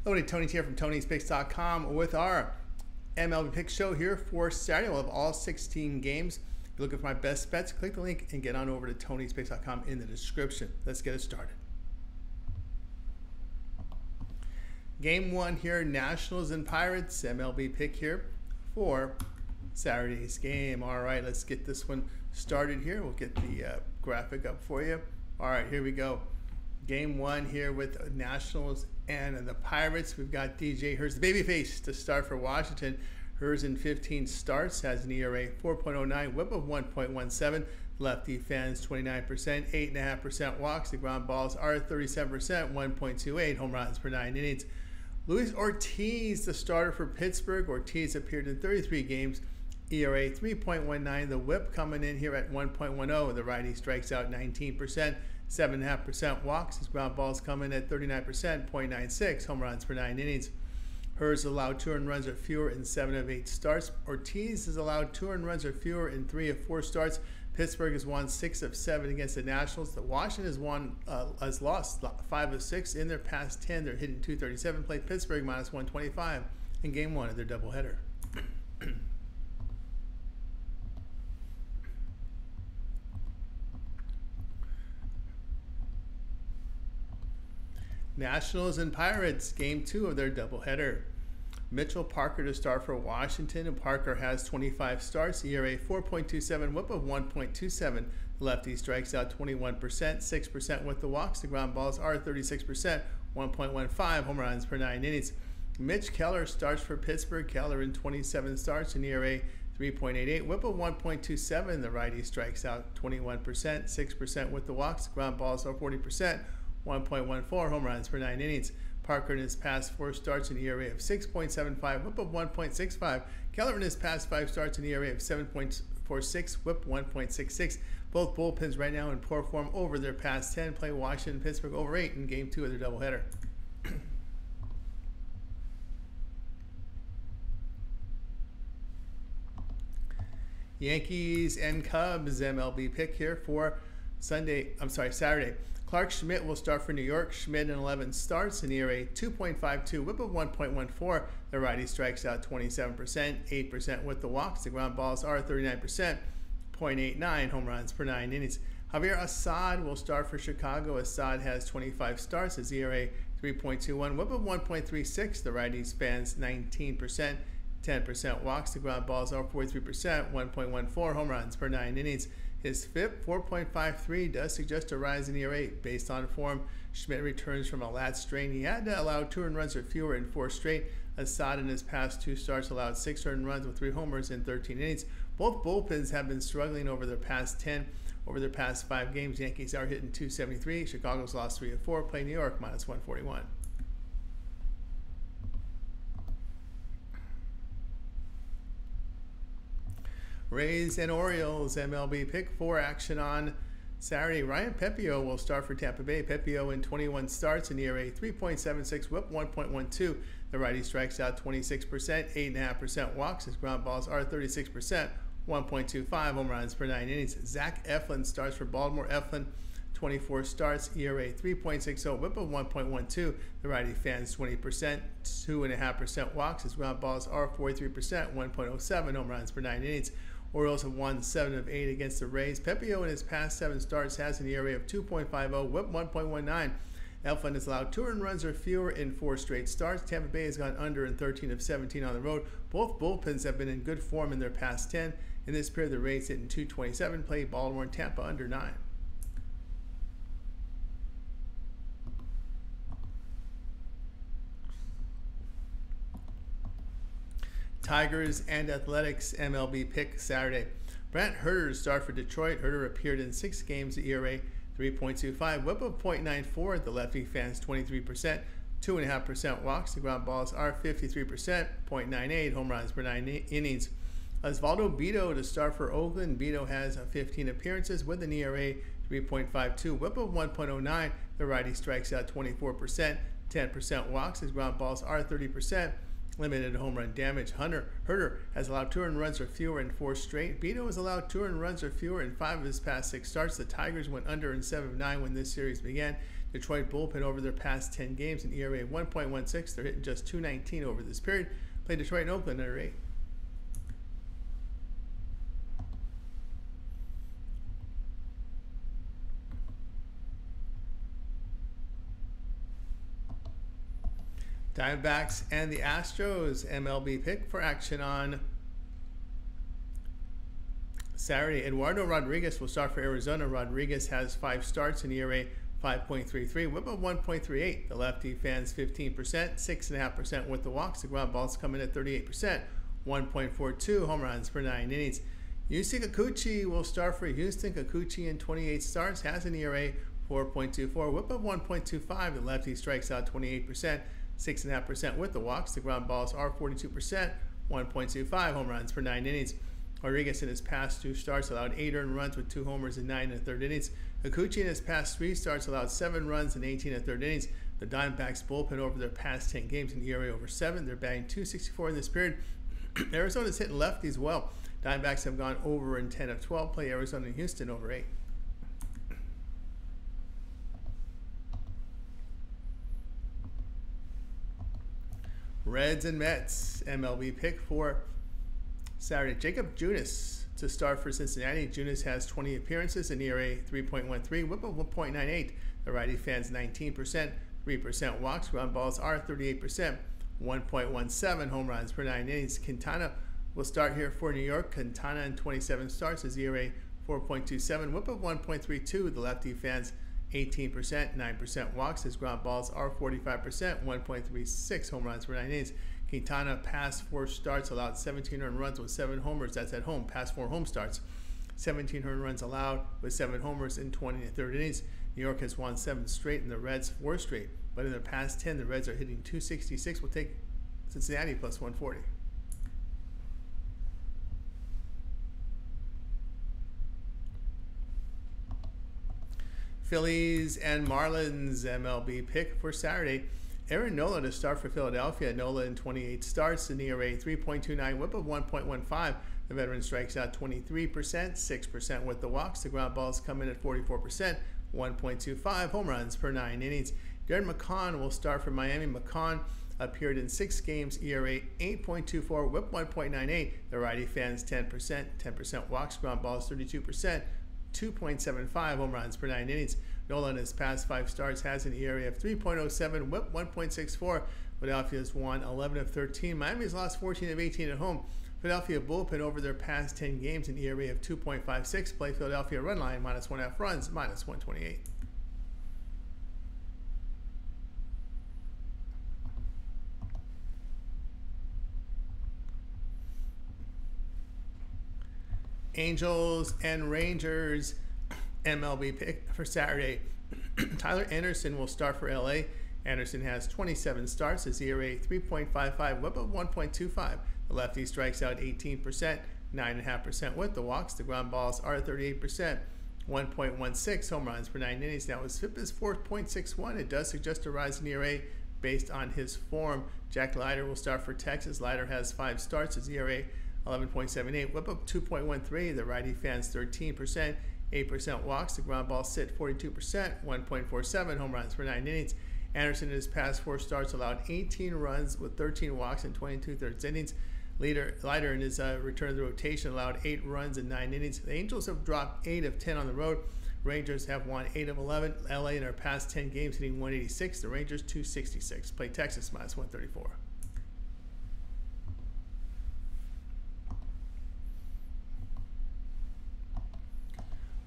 Hello, Tony's here from Tony'sPicks.com with our MLB Pick Show here for Saturday. We'll have all 16 games. If you're looking for my best bets, click the link and get on over to Tony'sPicks.com in the description. Let's get it started. Game 1 here, Nationals and Pirates, MLB pick here for Saturday's game. All right, let's get this one started here. We'll get the graphic up for you. All right, here we go. Game 1 here with Nationals and the Pirates. We've got DJ Hurts, the babyface, to start for Washington. Hurts in 15 starts, has an ERA 4.09, whip of 1.17. Lefty fans 29%, 8.5% walks. The ground balls are 37%, 1.28 home runs per 9 innings. Luis Ortiz, the starter for Pittsburgh. Ortiz appeared in 33 games, ERA 3.19. The whip coming in here at 1.10. The righty strikes out 19%, 7.5% walks. His ground balls come in at 39%, 0.96 home runs per 9 innings. Hurts allowed 2 earned runs or fewer in 7 of 8 starts. Ortiz has allowed 2 earned runs or fewer in 3 of 4 starts. Pittsburgh has won 6 of 7 against the Nationals. The Washington has lost 5 of 6 in their past 10. They're hitting .237. Played Pittsburgh minus 125 in Game 1 of their doubleheader. Nationals and Pirates, Game 2 of their doubleheader. Mitchell Parker to start for Washington, and Parker has 25 starts, ERA 4.27, whip of 1.27. Lefty strikes out 21%, 6% with the walks. The ground balls are 36%, 1.15 home runs per 9 innings. Mitch Keller starts for Pittsburgh. Keller in 27 starts, an ERA 3.88, whip of 1.27. The righty strikes out 21%, 6% with the walks. The ground balls are 40%. 1.14 home runs per 9 innings. Parker in his past 4 starts an ERA of 6.75, whip of 1.65. Keller in his past 5 starts an ERA of 7.46, whip 1.66. Both bullpens right now in poor form over their past 10. Play Washington, Pittsburgh over 8 in Game 2 of their doubleheader. Yankees and Cubs, MLB pick here for Saturday. Clark Schmidt will start for New York. Schmidt in 11 starts, an ERA 2.52, whip of 1.14. The righty strikes out 27%, 8% with the walks. The ground balls are 39%, 0.89 home runs per 9 innings. Javier Assad will start for Chicago. Assad has 25 starts, his ERA 3.21, whip of 1.36. The righty spans 19%, 10% walks. The ground balls are 43%, 1.14 home runs per 9 innings. His FIP, 4.53, does suggest a rise in ERA based on form. Schmidt returns from a lat strain. He had to allow 2 earned runs or fewer in 4 straight. Assad in his past 2 starts allowed 6 earned runs with 3 homers in 13 innings. Both bullpens have been struggling over their past 10. Over their past 5 games, Yankees are hitting .273. Chicago's lost 3 of 4. Play New York minus 141. Rays and Orioles, MLB pick for action on Saturday. Ryan Pepiot will start for Tampa Bay. Pepiot in 21 starts, an ERA 3.76, whip 1.12. The righty strikes out 26%, 8.5% walks. His ground balls are 36%, 1.25 home runs per 9 innings. Zach Eflin starts for Baltimore. Eflin 24 starts, ERA 3.60, whip of 1.12. The righty fans 20%, 2.5% walks. His ground balls are 43%, 1.07 home runs per 9 innings. Orioles have won 7 of 8 against the Rays. Pepiot in his past 7 starts has an ERA of 2.50, whip 1.19. Eflin has allowed 2 earned runs or fewer in 4 straight starts. Tampa Bay has gone under in 13 of 17 on the road. Both bullpens have been in good form in their past 10. In this period, the Rays hit in .227, played Baltimore and Tampa under 9. Tigers and Athletics, MLB pick Saturday. Brant Hurter to start for Detroit. Hurter appeared in 6 games, ERA 3.25, whip of 0.94. The lefty fans 23%, 2.5% walks. The ground balls are 53%, 0.98 home runs per 9 innings. Osvaldo Bido to start for Oakland. Bido has 15 appearances with an ERA 3.52, whip of 1.09. The righty strikes out 24%, 10% walks. His ground balls are 30%. Limited home run damage. Hurter has allowed 2 earned runs or fewer in 4 straight. Bido has allowed 2 earned runs or fewer in 5 of his past 6 starts. The Tigers went under in 7 of 9 when this series began. Detroit bullpen over their past 10 games, an ERA of 1.16. They're hitting just .219 over this period. Play Detroit and Oakland under 8. Diamondbacks and the Astros, MLB pick for action on Saturday. Eduardo Rodriguez will start for Arizona. Rodriguez has 5 starts, an ERA 5.33, whip of 1.38. The lefty fans 15%, 6.5% with the walks. The ground balls come in at 38%, 1.42 home runs per 9 innings. Yusei Kikuchi will start for Houston. Kikuchi in 28 starts has an ERA 4.24, whip of 1.25. The lefty strikes out 28%. 6.5% with the walks. The ground balls are 42%, 1.25 home runs per 9 innings. Rodriguez in his past 2 starts allowed 8 earned runs with 2 homers in 9 1/3 innings. Kikuchi in his past 3 starts allowed 7 runs in 18 1/3 innings. The Diamondbacks bullpen over their past 10 games in ERA over 7. They're batting .264 in this period. Arizona's hitting lefties well. Diamondbacks have gone over in 10 of 12. Play Arizona and Houston over 8. Reds and Mets, MLB pick for Saturday. Jacob Junis to start for Cincinnati. Junis has 20 appearances, an ERA 3.13, whip of 1.98. The righty fans 19%, 3% walks. Ground balls are 38%, 1.17 home runs per 9 innings. Quintana will start here for New York. Quintana in 27 starts, his ERA 4.27, whip of 1.32. The lefty fans 18%, 9% walks. His ground balls are 45%, 1.36 home runs per 9 innings. Quintana past 4 starts allowed 17 earned runs with 7 homers. That's at home. Past 4 home starts, 17 earned runs allowed with 7 homers in 20 1/3 innings. New York has won 7 straight and the Reds 4 straight. But in their past 10, the Reds are hitting .266. We'll take Cincinnati plus 140. Phillies and Marlins, MLB pick for Saturday. Aaron Nola to start for Philadelphia. Nola in 28 starts, an ERA 3.29, whip of 1.15. The veteran strikes out 23%, 6% with the walks. The ground balls come in at 44%, 1.25 home runs per 9 innings. Darren McCann will start for Miami. McCann appeared in 6 games, ERA 8.24, whip 1.98. The righty fans 10% walks. Ground balls 32%. 2.75 home runs per 9 innings. Nola in his past 5 starts has an ERA of 3.07, whip 1.64. Philadelphia's won 11 of 13. Miami's lost 14 of 18 at home. Philadelphia bullpen over their past 10 games, an ERA of 2.56. Play Philadelphia run line -1.5 runs, -128. Angels and Rangers, MLB pick for Saturday. Tyler Anderson will start for LA. Anderson has 27 starts, his ERA 3.55, whip of 1.25. The lefty strikes out 18%, 9.5% with the walks. The ground balls are 38%, 1.16 home runs per 9 innings. Now his FIP is 4.61. It does suggest a rise in ERA based on his form. Jack Leiter will start for Texas. Leiter has 5 starts, his ERA 11.78, whip up 2.13. The righty fans 13%, 8% walks. The ground ball sit 42%, 1.47 home runs per 9 innings. Anderson in his past 4 starts allowed 18 runs with 13 walks in 22 1/3 innings. Leiter in his return to the rotation allowed 8 runs in 9 innings. The Angels have dropped 8 of 10 on the road. Rangers have won 8 of 11. LA in their past 10 games hitting 186. The Rangers 266. Play Texas -134.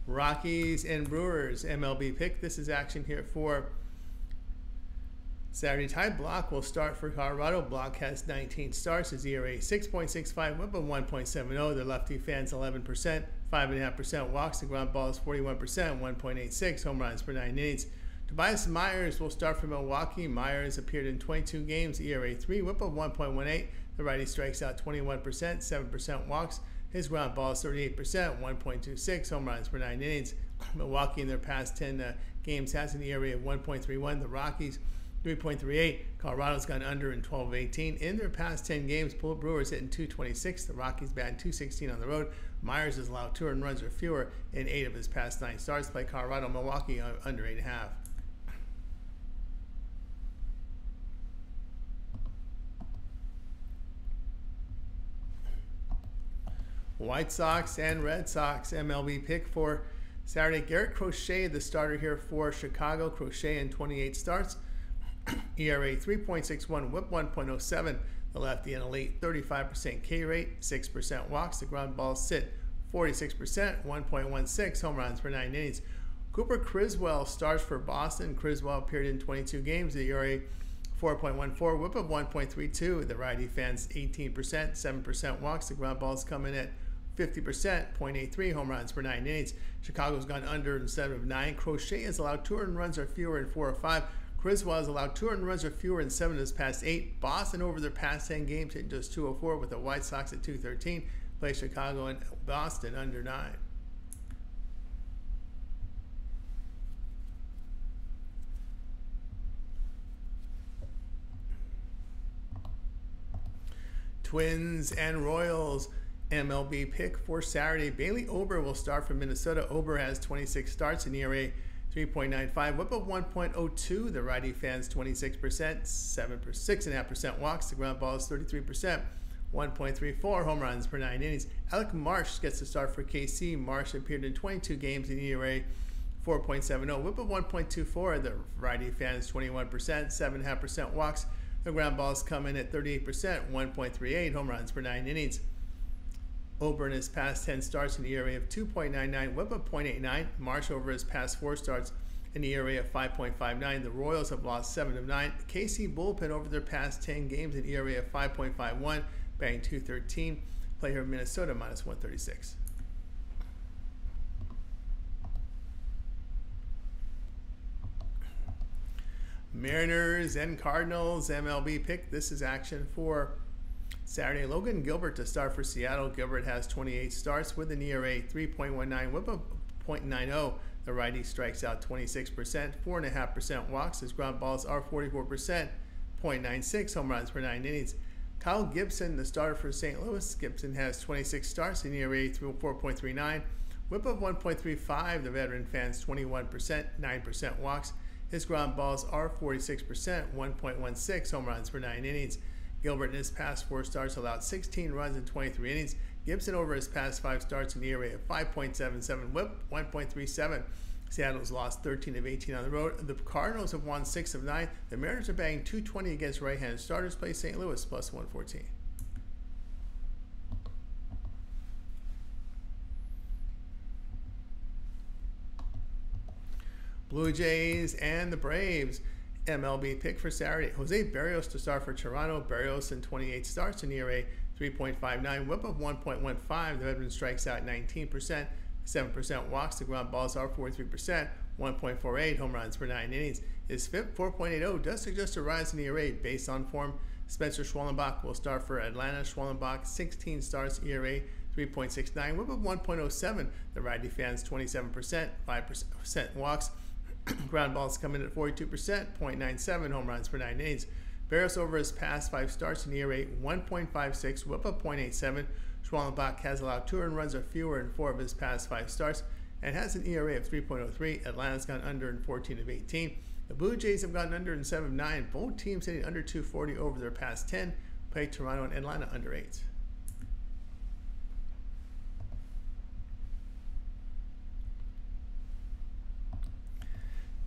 Rockies and Brewers, MLB pick. This is action here for Saturday. Ty Block will start for Colorado. Block has 19 starts. His ERA 6.65, whip of 1.70. The lefty fans 11%, 5.5% walks. The ground ball is 41%, 1.86 home runs per 9 innings. Tobias Myers will start for Milwaukee. Myers appeared in 22 games, ERA 3, whip of 1.18. The righty strikes out 21%, 7% walks. His ground ball is 38%, 1.26 home runs per 9 innings. Milwaukee in their past 10 games has an ERA of 1.31. The Rockies 3.38. Colorado's gone under in 12 of 18. In their past 10 games, Brewers hitting 226. The Rockies batting 216 on the road. Myers has allowed 2 earned runs or fewer in 8 of his past 9 starts. Play Colorado, Milwaukee under 8.5. White Sox and Red Sox MLB pick for Saturday. Garrett Crochet, the starter here for Chicago. Crochet in 28 starts. ERA 3.61, whip 1.07. The lefty an elite 35% K rate, 6% walks. The ground balls sit 46%, 1.16 home runs per 9 innings. Cooper Criswell starts for Boston. Criswell appeared in 22 games. The ERA 4.14, whip of 1.32. The righty fans 18%, 7% walks. The ground balls come in at 50%, 0.83 home runs per 9 innings. Chicago's gone under instead of 9. Crochet has allowed 2 earned runs or fewer in 4 or 5. Criswell has allowed 2 earned runs or fewer in 7 of his past 8. Boston over their past 10 games hitting just 204 with the White Sox at 213. Play Chicago and Boston under 9. Twins and Royals MLB pick for Saturday. Bailey Ober will start for Minnesota. Ober has 26 starts in ERA 3.95, whip of 1.02. The righty fans 26%, 6.5% walks. The ground ball is 33%, 1.34 home runs per 9 innings. Alec Marsh gets the start for KC. Marsh appeared in 22 games in ERA 4.70, whip of 1.24. The righty fans 21%, 7.5% walks. The ground balls come in at 38%, 1.38 home runs per 9 innings. Ober in his past 10 starts in the ERA of 2.99, whip of 0.89. Marsh over his past 4 starts in the ERA of 5.59. The Royals have lost 7 of 9. KC bullpen over their past 10 games in ERA of 5.51, batting .213. Play here in Minnesota minus 136. Mariners and Cardinals MLB pick. This is action for Saturday. Logan Gilbert to start for Seattle. Gilbert has 28 starts with an ERA 3.19, whip of 0.90. The righty strikes out 26%, 4.5% walks. His ground balls are 44%, 0.96 home runs per 9 innings. Kyle Gibson, the starter for St. Louis. Gibson has 26 starts in ERA 4.39, whip of 1.35. The veteran fans 21%, 9% walks. His ground balls are 46%, 1.16 home runs per 9 innings. Gilbert in his past 4 starts allowed 16 runs in 23 innings. Gibson over his past 5 starts in the ERA of 5.77, whip 1.37. Seattle's lost 13 of 18 on the road. The Cardinals have won 6 of 9. The Mariners are batting .220 against right-handed starters. Play St. Louis plus 114. Blue Jays and the Braves MLB pick for Saturday. Jose Berrios to start for Toronto. Berrios in 28 starts in ERA 3.59, whip of 1.15. The veteran strikes out 19%, 7% walks. The ground balls are 43%, 1.48 home runs per 9 innings. His FIP 4.80 does suggest a rise in ERA based on form. Spencer Schwellenbach will start for Atlanta. Schwellenbach 16 starts, ERA 3.69, whip of 1.07. The righty fans 27%, 5% walks. Ground balls come in at 42%, 0.97 home runs per 9 innings. Berrios over his past 5 starts in ERA 1.56, whip of 0.87. Schwellenbach has allowed 2 earned runs or fewer in 4 of his past 5 starts and has an ERA of 3.03. Atlanta's gone under in 14 of 18. The Blue Jays have gone under in 7 of 9. Both teams hitting under 240 over their past 10. Play Toronto and Atlanta under 8.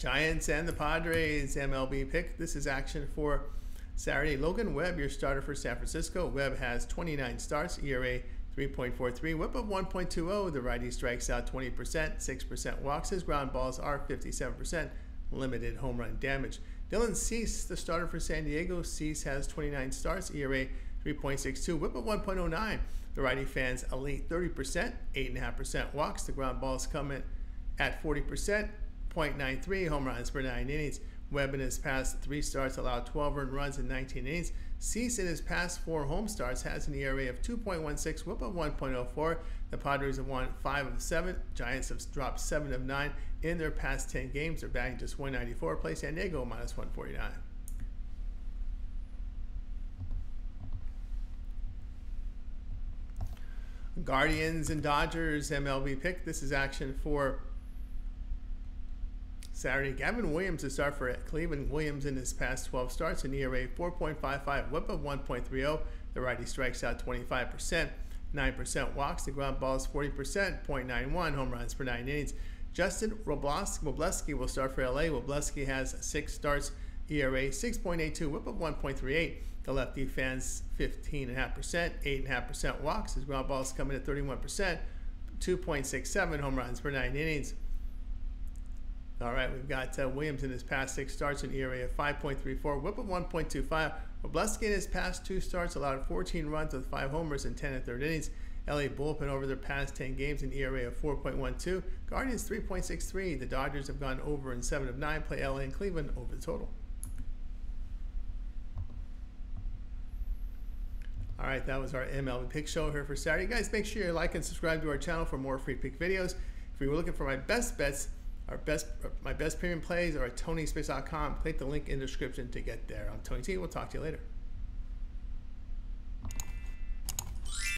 Giants and the Padres MLB pick. This is action for Saturday. Logan Webb, your starter for San Francisco. Webb has 29 starts, ERA 3.43, whip of 1.20. The righty strikes out 20%, 6% walks. His ground balls are 57%, limited home run damage. Dylan Cease, the starter for San Diego. Cease has 29 starts, ERA 3.62, whip of 1.09. The righty fans elite 30%, 8.5% walks. The ground balls come in at 40%. 0.93 home runs per 9 innings. Webb in his past 3 starts allowed 12 earned runs in 19 innings. Cease in his past 4 home starts has an ERA of 2.16, whip of 1.04. The Padres have won 5 of 7. Giants have dropped 7 of 9 in their past 10 games. They're batting just 194. Play San Diego minus 149. Guardians and Dodgers MLB pick. This is action for Saturday. Gavin Williams to start for Cleveland. Williams in his past 12 starts, an ERA 4.55, whip of 1.30. The righty strikes out 25%, 9% walks. The ground ball is 40%, 0.91 home runs per 9 innings. Justin Wobleski will start for LA. Wobleski has 6 starts, ERA 6.82, whip of 1.38. The lefty fans 15.5%, 8.5% walks. His ground ball is coming at 31%, 2.67 home runs per 9 innings. All right, we've got Williams in his past 6 starts, an ERA of 5.34, whip of 1.25. Wobleski in his past 2 starts allowed 14 runs with 5 homers and 10 1/3 innings. LA bullpen over their past 10 games, an ERA of 4.12. Guardians 3.63. The Dodgers have gone over in 7 of 9. Play LA and Cleveland over the total. All right, that was our MLB pick show here for Saturday. Guys, make sure you like and subscribe to our channel for more free pick videos. If you were looking for my best bets, my best premium plays are at TonySpace.com. Click the link in the description to get there. I'm Tony T. We'll talk to you later.